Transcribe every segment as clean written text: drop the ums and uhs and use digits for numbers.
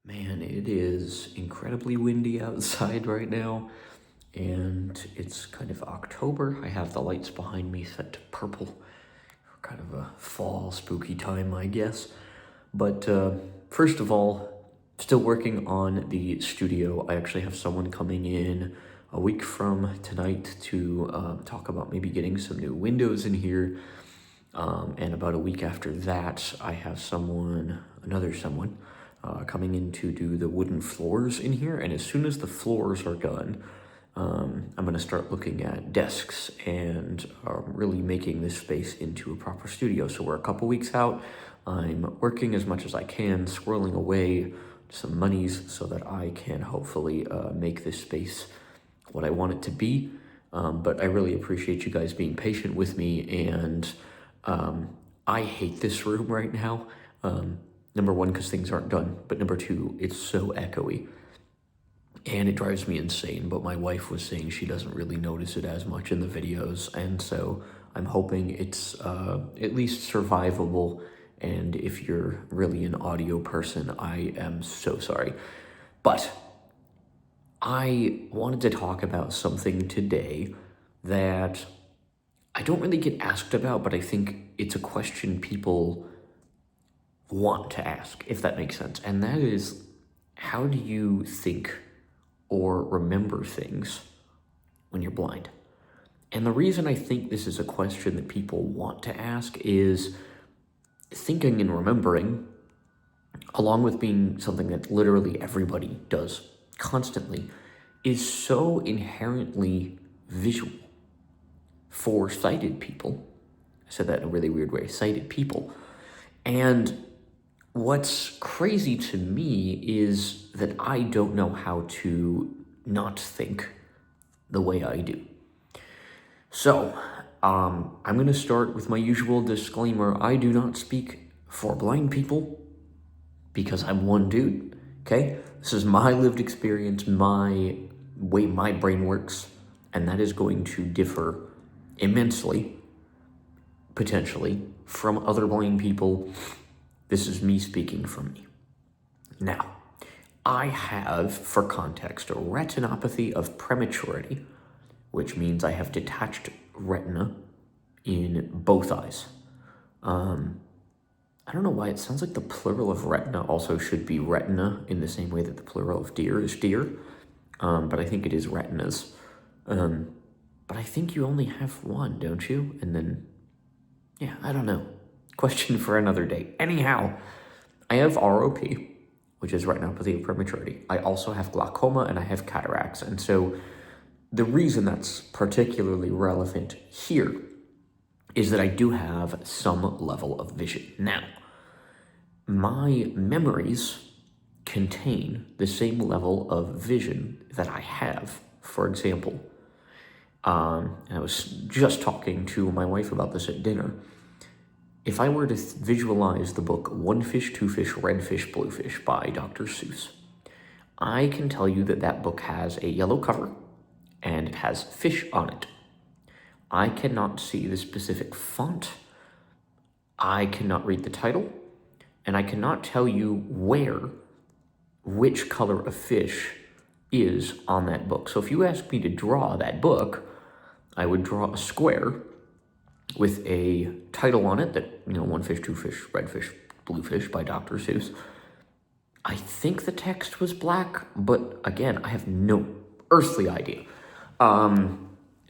Man, it is incredibly windy outside right now, and it's kind of October. I have the lights behind me set to purple, kind of a fall spooky time, I guess. But first of all, still working on the studio. I actually have someone coming in a week from tonight to talk about maybe getting some new windows in here. And about a week after that, I have another someone, coming in to do the wooden floors in here. And as soon as the floors are done, I'm going to start looking at desks and really making this space into a proper studio. So we're a couple weeks out. I'm working as much as I can, squirreling away some monies so that I can hopefully make this space what I want it to be. But I really appreciate you guys being patient with me, and I hate this room right now. Number one, because things aren't done, but number two, it's so echoey. And it drives me insane, but my wife was saying she doesn't really notice it as much in the videos, and so I'm hoping it's at least survivable. And if you're really an audio person, I am so sorry. But I wanted to talk about something today that I don't really get asked about, but I think it's a question people want to ask, if that makes sense. And that is, how do you think or remember things when you're blind? And the reason I think this is a question that people want to ask is thinking and remembering, along with being something that literally everybody does constantly, is so inherently visual for sighted people. I said that in a really weird way, sighted people. And what's crazy to me is that I don't know how to not think the way I do. So, I'm going to start with my usual disclaimer. I do not speak for blind people because I'm one dude, okay? This is my lived experience, my way my brain works, and that is going to differ immensely, potentially, from other blind people. This is me speaking from me. Now, I have, for context, a retinopathy of prematurity, which means I have detached retina in both eyes. I don't know why it sounds like the plural of retina also should be retina in the same way that the plural of deer is deer, but I think it is retinas. But I think you only have one, don't you? And then, yeah, I don't know. Question for another day. Anyhow, I have ROP, which is retinopathy of prematurity. I also have glaucoma and I have cataracts. And so the reason that's particularly relevant here is that I do have some level of vision. Now, my memories contain the same level of vision that I have. For example, and I was just talking to my wife about this at dinner. If I were to visualize the book One Fish, Two Fish, Red Fish, Blue Fish by Dr. Seuss, I can tell you that that book has a yellow cover and it has fish on it. I cannot see the specific font, I cannot read the title, and I cannot tell you which color of fish is on that book. So if you ask me to draw that book, I would draw a square with a title on it that, One Fish, Two Fish, Red Fish, Blue Fish by Dr. Seuss. I think the text was black, but again, I have no earthly idea.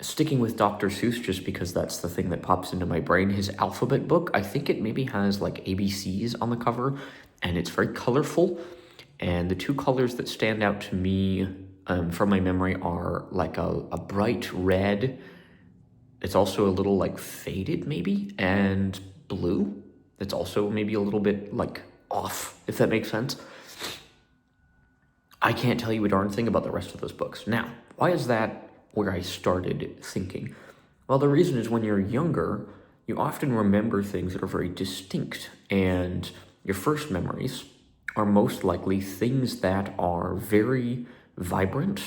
Sticking with Dr. Seuss, just because that's the thing that pops into my brain, his alphabet book, I think it maybe has like ABCs on the cover, and it's very colorful. And the two colors that stand out to me from my memory are like a bright red. It's also a little like faded maybe, and blue. It's also maybe a little bit like off, if that makes sense. I can't tell you a darn thing about the rest of those books. Now, why is that where I started thinking? Well, the reason is when you're younger, you often remember things that are very distinct, and your first memories are most likely things that are very vibrant,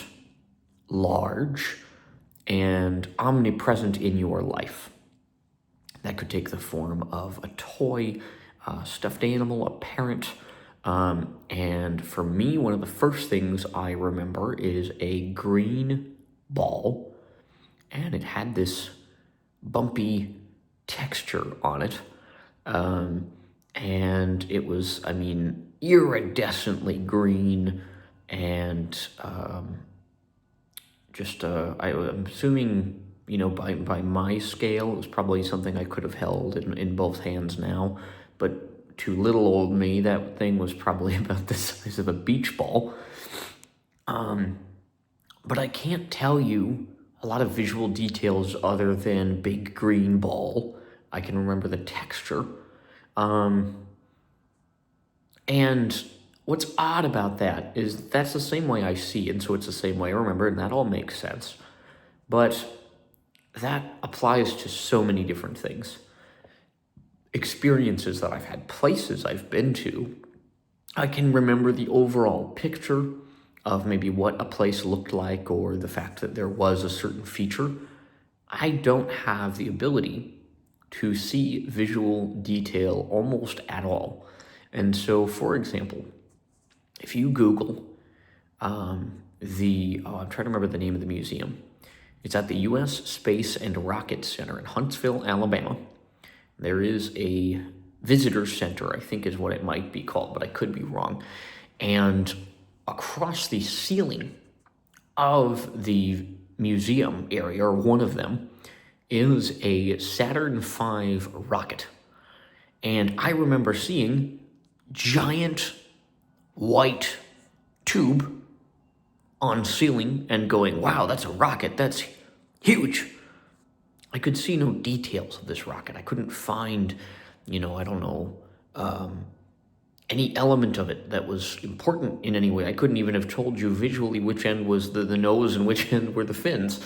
large, and omnipresent in your life. That could take the form of a toy, a stuffed animal, a parent, And for me, one of the first things I remember is a green ball, and it had this bumpy texture on it. And it was, I mean, iridescently green, and I'm assuming, by my scale, it was probably something I could have held in both hands now, but to little old me, that thing was probably about the size of a beach ball. But I can't tell you a lot of visual details other than big green ball. I can remember the texture. And what's odd about that is that's the same way I see, and so it's the same way I remember, and that all makes sense. But that applies to so many different things. Experiences that I've had, places I've been to. I can remember the overall picture of maybe what a place looked like, or the fact that there was a certain feature. I don't have the ability to see visual detail almost at all. And so, for example, if you Google I'm trying to remember the name of the museum. It's at the U.S. Space and Rocket Center in Huntsville, Alabama. There is a visitor center, I think is what it might be called, but I could be wrong. And across the ceiling of the museum area, or one of them, is a Saturn V rocket. And I remember seeing giant white tube on ceiling and going, wow, that's a rocket, that's huge. I could see no details of this rocket. I couldn't find, any element of it that was important in any way. I couldn't even have told you visually which end was the nose and which end were the fins.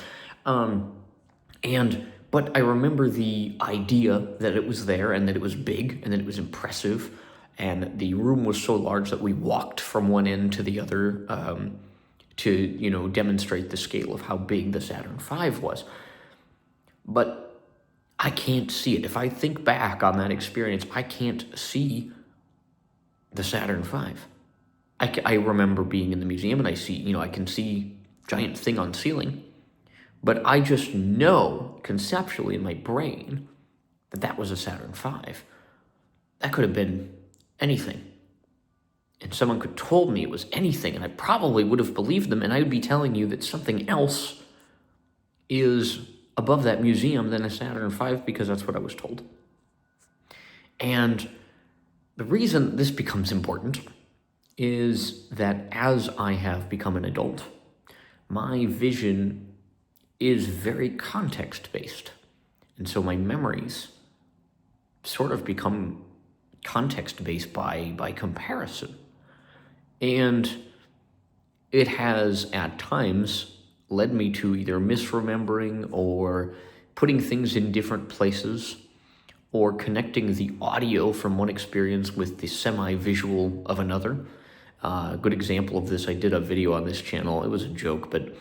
But I remember the idea that it was there, and that it was big, and that it was impressive, and the room was so large that we walked from one end to the other to demonstrate the scale of how big the Saturn V was. But I can't see it. If I think back on that experience, I can't see the Saturn V. I remember being in the museum, and I can see giant thing on ceiling, but I just know conceptually in my brain that was a Saturn V. That could have been anything. And someone could have told me it was anything, and I probably would have believed them, and I would be telling you that something else is above that museum than a Saturn V, because that's what I was told. And the reason this becomes important is that as I have become an adult, my vision is very context-based. And so my memories sort of become context-based by comparison. And it has, at times, led me to either misremembering or putting things in different places, or connecting the audio from one experience with the semi-visual of another. A good example of this, I did a video on this channel. It was a joke, but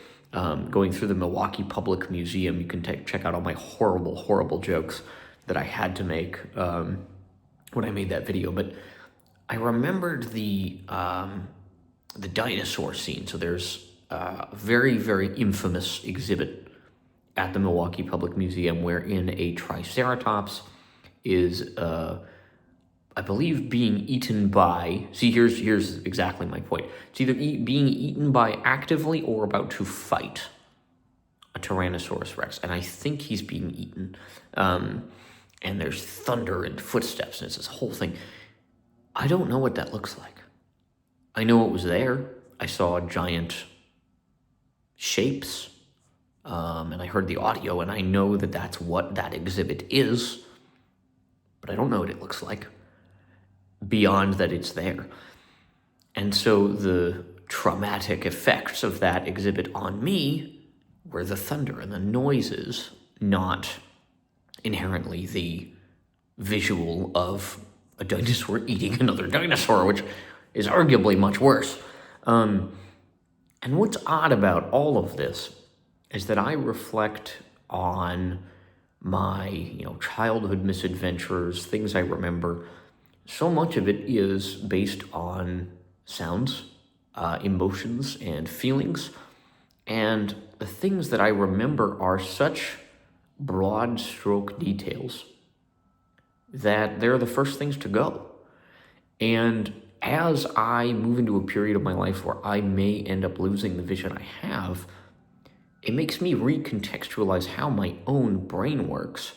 going through the Milwaukee Public Museum, you can check out all my horrible, horrible jokes that I had to make when I made that video. But I remembered the dinosaur scene. So there's a very, very infamous exhibit at the Milwaukee Public Museum wherein a Triceratops is, I believe, being eaten by... See, here's exactly my point. It's either being eaten by actively or about to fight a Tyrannosaurus Rex. And I think he's being eaten. And there's thunder and footsteps, and it's this whole thing. I don't know what that looks like. I know it was there. I saw giant shapes, and I heard the audio, and I know that that's what that exhibit is, but I don't know what it looks like, beyond that it's there. And so the traumatic effects of that exhibit on me were the thunder and the noises, not inherently the visual of a dinosaur eating another dinosaur, which is arguably much worse. And what's odd about all of this is that I reflect on my, childhood misadventures, things I remember so much of it is based on sounds, emotions, and feelings. And the things that I remember are such broad stroke details that they're the first things to go. And as I move into a period of my life where I may end up losing the vision I have, it makes me recontextualize how my own brain works,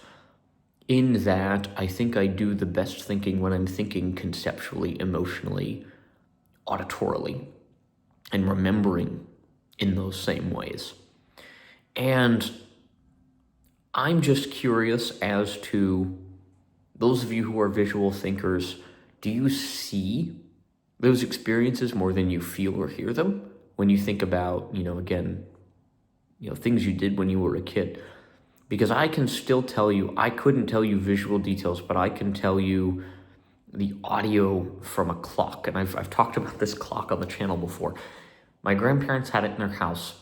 in that I think I do the best thinking when I'm thinking conceptually, emotionally, auditorily, and remembering in those same ways. And I'm just curious as to those of you who are visual thinkers, do you see those experiences more than you feel or hear them when you think about, again, things you did when you were a kid? Because I can still tell you, I couldn't tell you visual details, but I can tell you the audio from a clock. And I've talked about this clock on the channel before. My grandparents had it in their house,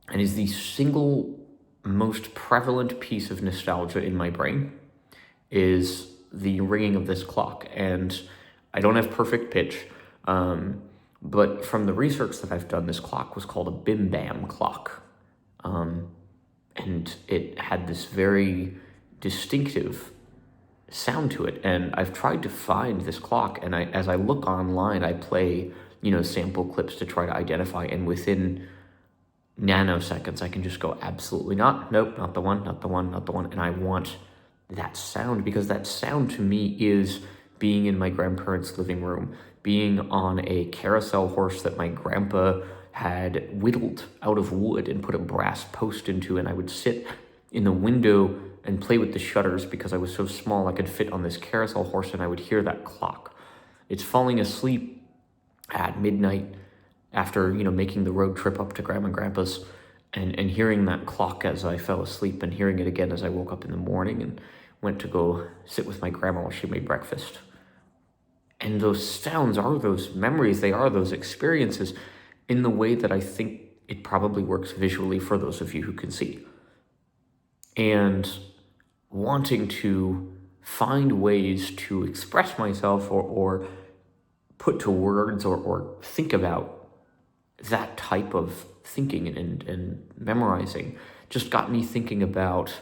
and is the single most prevalent piece of nostalgia in my brain is the ringing of this clock. And I don't have perfect pitch, but from the research that I've done, this clock was called a bim bam clock. And it had this very distinctive sound to it. And I've tried to find this clock, and as I look online, I play, sample clips to try to identify, and within nanoseconds, I can just go, absolutely not, nope, not the one, not the one, not the one. And I want that sound, because that sound to me is being in my grandparents' living room, being on a carousel horse that my grandpa had whittled out of wood and put a brass post into, and I would sit in the window and play with the shutters because I was so small I could fit on this carousel horse, and I would hear that clock. It's falling asleep at midnight after, making the road trip up to Grandma and Grandpa's, and hearing that clock as I fell asleep, and hearing it again as I woke up in the morning and went to go sit with my grandma while she made breakfast. And those sounds are those memories, they are those experiences, in the way that I think it probably works visually for those of you who can see. And wanting to find ways to express myself or put to words or think about that type of thinking and memorizing just got me thinking about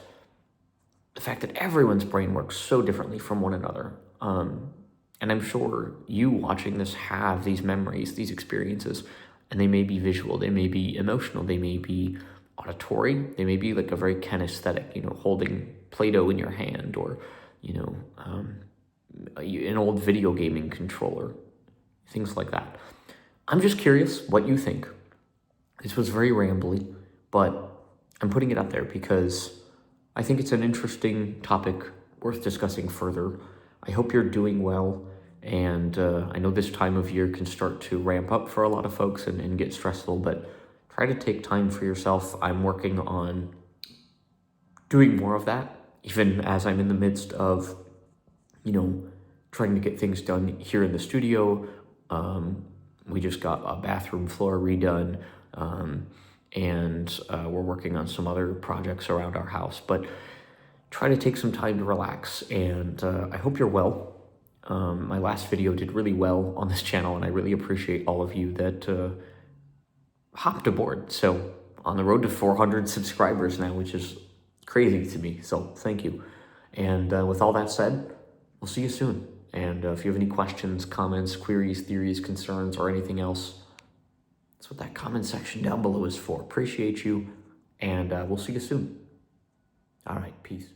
the fact that everyone's brain works so differently from one another. And I'm sure you watching this have these memories, these experiences, and they may be visual, they may be emotional, they may be auditory, they may be like a very kinesthetic, holding Play-Doh in your hand, or, an old video gaming controller, things like that. I'm just curious what you think. This was very rambly, but I'm putting it out there because I think it's an interesting topic worth discussing further. I hope you're doing well, and I know this time of year can start to ramp up for a lot of folks and get stressful, but try to take time for yourself. I'm working on doing more of that, even as I'm in the midst of, trying to get things done here in the studio. We just got a bathroom floor redone, and we're working on some other projects around our house, but try to take some time to relax, and I hope you're well. My last video did really well on this channel, and I really appreciate all of you that hopped aboard. So on the road to 400 subscribers now, which is crazy to me, so thank you. And with all that said, we'll see you soon. And if you have any questions, comments, queries, theories, concerns, or anything else, that's what that comment section down below is for. Appreciate you, and we'll see you soon. All right, peace.